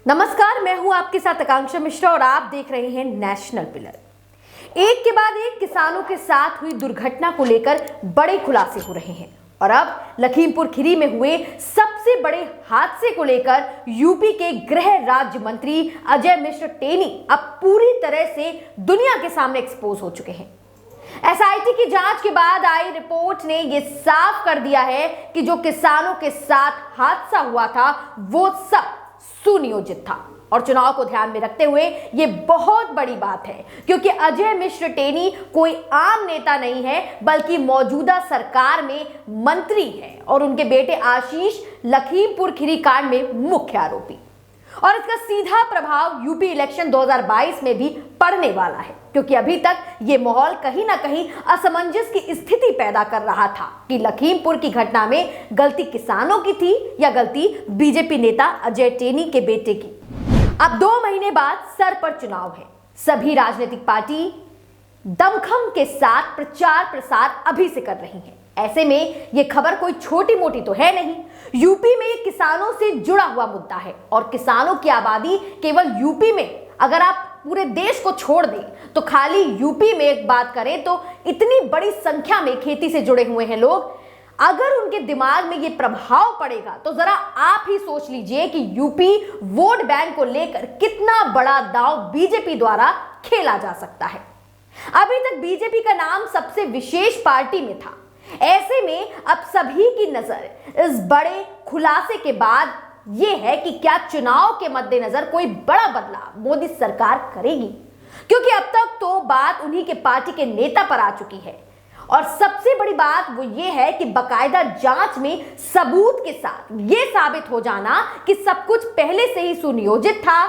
नमस्कार, मैं हूं आपके साथ आकांक्षा मिश्रा और आप देख रहे हैं नेशनल पिलर। एक के बाद एक किसानों के साथ हुई दुर्घटना को लेकर बड़े खुलासे हो रहे हैं और अब लखीमपुर खीरी में हुए सबसे बड़े हादसे को लेकर यूपी के गृह राज्य मंत्री अजय मिश्र टेनी अब पूरी तरह से दुनिया के सामने एक्सपोज हो चुके हैं। एसआईटी की जांच के बाद आई रिपोर्ट ने यह साफ कर दिया है कि जो किसानों के साथ हादसा हुआ था वो सब सुनियोजित था और चुनाव को ध्यान में रखते हुए यह बहुत बड़ी बात है, क्योंकि अजय मिश्र टेनी कोई आम नेता नहीं है बल्कि मौजूदा सरकार में मंत्री है और उनके बेटे आशीष लखीमपुर खीरी कांड में मुख्य आरोपी। और इसका सीधा प्रभाव यूपी इलेक्शन 2022 में भी पड़ने वाला है, क्योंकि अभी तक ये माहौल कहीं ना कहीं असमंजस की स्थिति पैदा कर रहा था कि लखीमपुर की घटना में गलती किसानों की थी या गलती बीजेपी नेता अजय टेनी के बेटे की। अब 2 महीने बाद सर पर चुनाव है। सभी राजनीतिक पार्टी दमखम के साथ प्रचार प्रसार अभी से कर रही हैं। ऐसे में यह खबर कोई छोटी मोटी तो है नहीं। यूपी में किसानों से जुड़ा हुआ मुद्दा है और किसानों की आबादी केवल यूपी में, अगर आप पूरे देश को छोड़ दें तो खाली यूपी में एक बात करें तो इतनी बड़ी संख्या में खेती से जुड़े हुए हैं लोग। अगर उनके दिमाग में यह प्रभाव पड़ेगा तो जरा आप ही सोच लीजिए कि यूपी वोट बैंक को लेकर कितना बड़ा दांव बीजेपी द्वारा खेला जा सकता है। अभी तक बीजेपी का नाम सबसे विशेष पार्टी में था। ऐसे में अब सभी की नजर इस बड़े खुलासे के बाद यह है कि क्या चुनाव के मद्देनजर कोई बड़ा बदलाव मोदी सरकार करेगी, क्योंकि अब तक तो बात उन्हीं के पार्टी के नेता पर आ चुकी है। और सबसे बड़ी बात वो ये है कि बकायदा जांच में सबूत के साथ ये साबित हो जाना कि सब कुछ पहले से ही सुनियोजित था,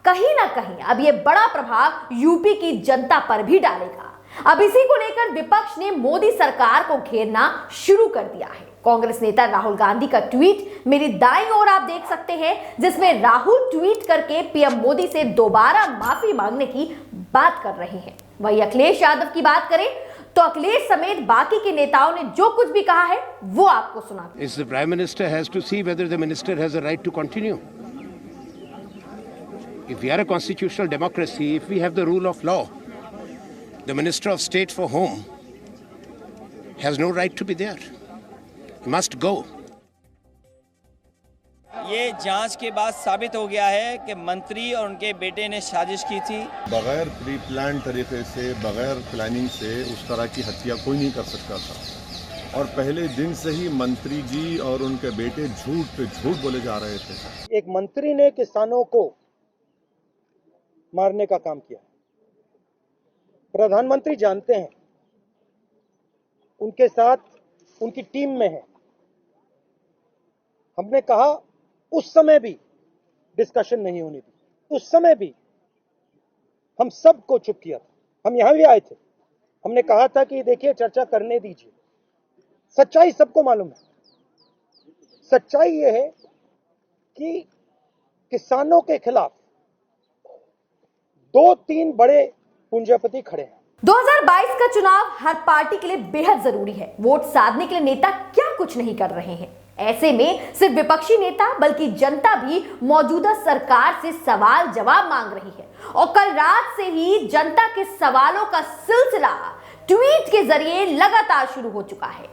कहीं ना कहीं अब ये बड़ा प्रभाव यूपी की जनता पर भी डालेगा। अब इसी को लेकर विपक्ष ने मोदी सरकार को घेरना शुरू कर दिया है। कांग्रेस नेता राहुल गांधी का ट्वीट मेरी दाईं ओर आप देख सकते हैं, जिसमें राहुल ट्वीट करके पीएम मोदी से दोबारा माफी मांगने की बात कर रहे हैं। वहीं अखिलेश यादव की बात करें तो अखिलेश समेत बाकी के नेताओं ने जो कुछ भी कहा है वो आपको सुना। Is the Prime Minister has to see whether the minister has a right to continue. If we are a constitutional democracy, if we have the rule of law, the Minister of State for Home has no right to be there. He must go. ये जांच के बाद साबित हो गया है कि मंत्री और उनके बेटे ने साजिश की थी। बगैर प्री प्लान तरीके से, बगैर प्लानिंग से उस तरह की हत्या कोई नहीं कर सकता था और पहले दिन से ही मंत्री जी और उनके बेटे झूठ पे झूठ बोले जा रहे थे। एक मंत्री ने किसानों को मारने का काम किया। प्रधानमंत्री जानते हैं, उनके साथ उनकी टीम में है। हमने कहा उस समय भी डिस्कशन नहीं होनी थी, उस समय भी हम सबको चुप किया था। हम यहां भी आए थे, हमने कहा था कि देखिए चर्चा करने दीजिए। सच्चाई सबको मालूम है। सच्चाई यह है कि किसानों के खिलाफ 2-3 बड़े पूंजीपति खड़े हैं। 2022 का चुनाव हर पार्टी के लिए बेहद जरूरी है। वोट साधने के लिए नेता क्या कुछ नहीं कर रहे हैं। ऐसे में सिर्फ विपक्षी नेता बल्कि जनता भी मौजूदा सरकार से सवाल जवाब मांग रही है और कल रात से ही जनता के सवालों का सिलसिला ट्वीट के जरिए लगातार शुरू हो चुका है।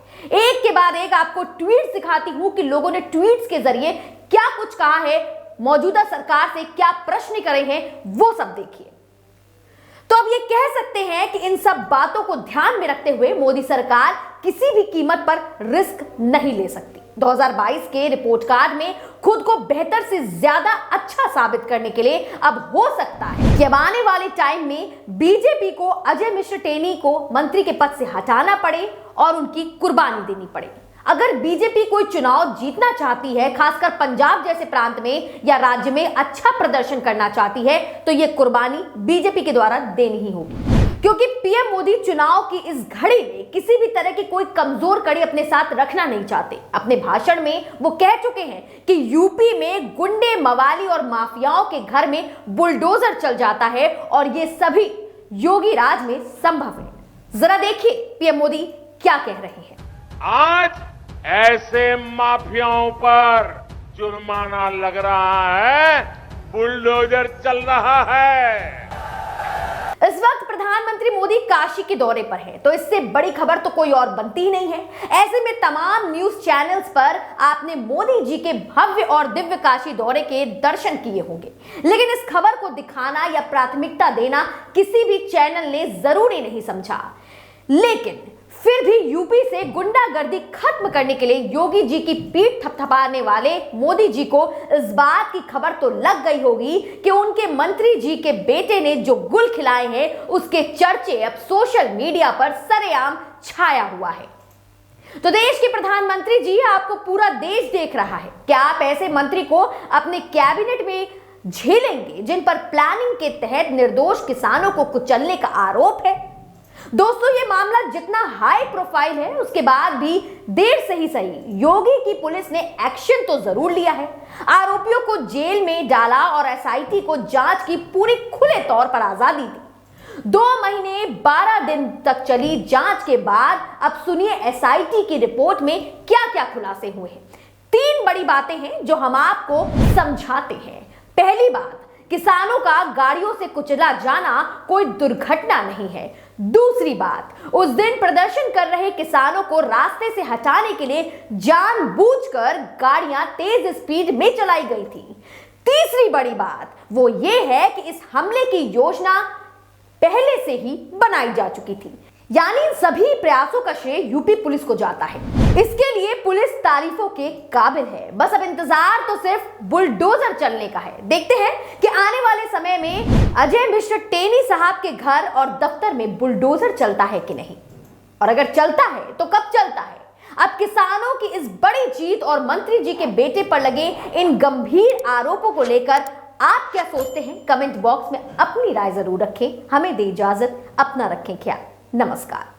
एक के बाद एक आपको ट्वीट दिखाती हूं कि लोगों ने ट्वीट्स के जरिए क्या कुछ कहा है, मौजूदा सरकार से क्या प्रश्न करे हैं, वो सब देखिए। तो अब ये कह सकते हैं कि इन सब बातों को ध्यान में रखते हुए मोदी सरकार किसी भी कीमत पर रिस्क नहीं ले सकती। 2022 के रिपोर्ट कार्ड में खुद को बेहतर से ज्यादा अच्छा साबित करने के लिए अब हो सकता है कि अब आने वाले टाइम में बीजेपी को अजय मिश्र टेनी को मंत्री के पद से हटाना पड़े और उनकी कुर्बानी देनी पड़े। अगर बीजेपी कोई चुनाव जीतना चाहती है, खासकर पंजाब जैसे प्रांत में या राज्य में अच्छा प्रदर्शन करना चाहती है, तो यह कुर्बानी बीजेपी के द्वारा देनी ही होगी, क्योंकि पीएम मोदी चुनाव की इस घड़ी में किसी भी तरह की कोई कमजोर कड़ी अपने साथ रखना नहीं चाहते। अपने भाषण में वो कह चुके हैं कि यूपी में गुंडे, मवाली और माफियाओं के घर में बुलडोजर चल जाता है और ये सभी योगी राज में संभव है। जरा देखिए पीएम मोदी क्या कह रहे हैं। आज ऐसे माफियाओं पर जुर्माना लग रहा है बुलडोजर चल रहा है। इस वक्त प्रधानमंत्री मोदी काशी के दौरे पर हैं, तो इससे बड़ी खबर तो कोई और बनती ही नहीं है। ऐसे में तमाम न्यूज चैनल्स पर आपने मोदी जी के भव्य और दिव्य काशी दौरे के दर्शन किए होंगे, लेकिन इस खबर को दिखाना या प्राथमिकता देना किसी भी चैनल ने जरूरी नहीं समझा। लेकिन फिर भी यूपी से गुंडागर्दी खत्म करने के लिए योगी जी की पीठ थपथपाने वाले मोदी जी को इस बात की खबर तो लग गई होगी कि उनके मंत्री जी के बेटे ने जो गुल खिलाए हैं उसके चर्चे अब सोशल मीडिया पर सरेआम छाया हुआ है। तो देश के प्रधानमंत्री जी, आपको पूरा देश देख रहा है। क्या आप ऐसे मंत्री को अपने कैबिनेट में झेलेंगे जिन पर प्लानिंग के तहत निर्दोष किसानों को कुचलने का आरोप है? दोस्तों, ये मामला जितना हाई प्रोफाइल है, उसके बाद भी देर से ही सही योगी की पुलिस ने एक्शन तो जरूर लिया है। आरोपियों को जेल में डाला और एसआईटी को जांच की पूरी खुले तौर पर आजादी दी। 2 महीने 12 दिन तक चली जांच के बाद अब सुनिए एसआईटी की रिपोर्ट में क्या क्या खुलासे हुए हैं। 3 बड़ी बातें हैं जो हम आपको समझाते हैं। पहली बात, किसानों का गाड़ियों से कुचला जाना कोई दुर्घटना नहीं है। दूसरी बात, उस दिन प्रदर्शन कर रहे किसानों को रास्ते से हटाने के लिए जानबूझकर गाड़ियां तेज स्पीड में चलाई गई थी। तीसरी बड़ी बात वो ये है कि इस हमले की योजना पहले से ही बनाई जा चुकी थी, यानी इन सभी प्रयासों का श्रेय यूपी पुलिस को जाता है। इसके लिए पुलिस तारीफों के काबिल है। बस अब इंतजार तो सिर्फ बुलडोजर चलने का है। देखते हैं कि आने वाले समय में अजय मिश्र टेनी साहब के घर और दफ्तर में बुलडोजर चलता है कि नहीं, और अगर चलता है तो कब चलता है। अब किसानों की इस बड़ी जीत और मंत्री जी के बेटे पर लगे इन गंभीर आरोपों को लेकर आप क्या सोचते हैं? कमेंट बॉक्स में अपनी राय जरूर रखें। हमें दे इजाजत, अपना रखें ख्याल। नमस्कार।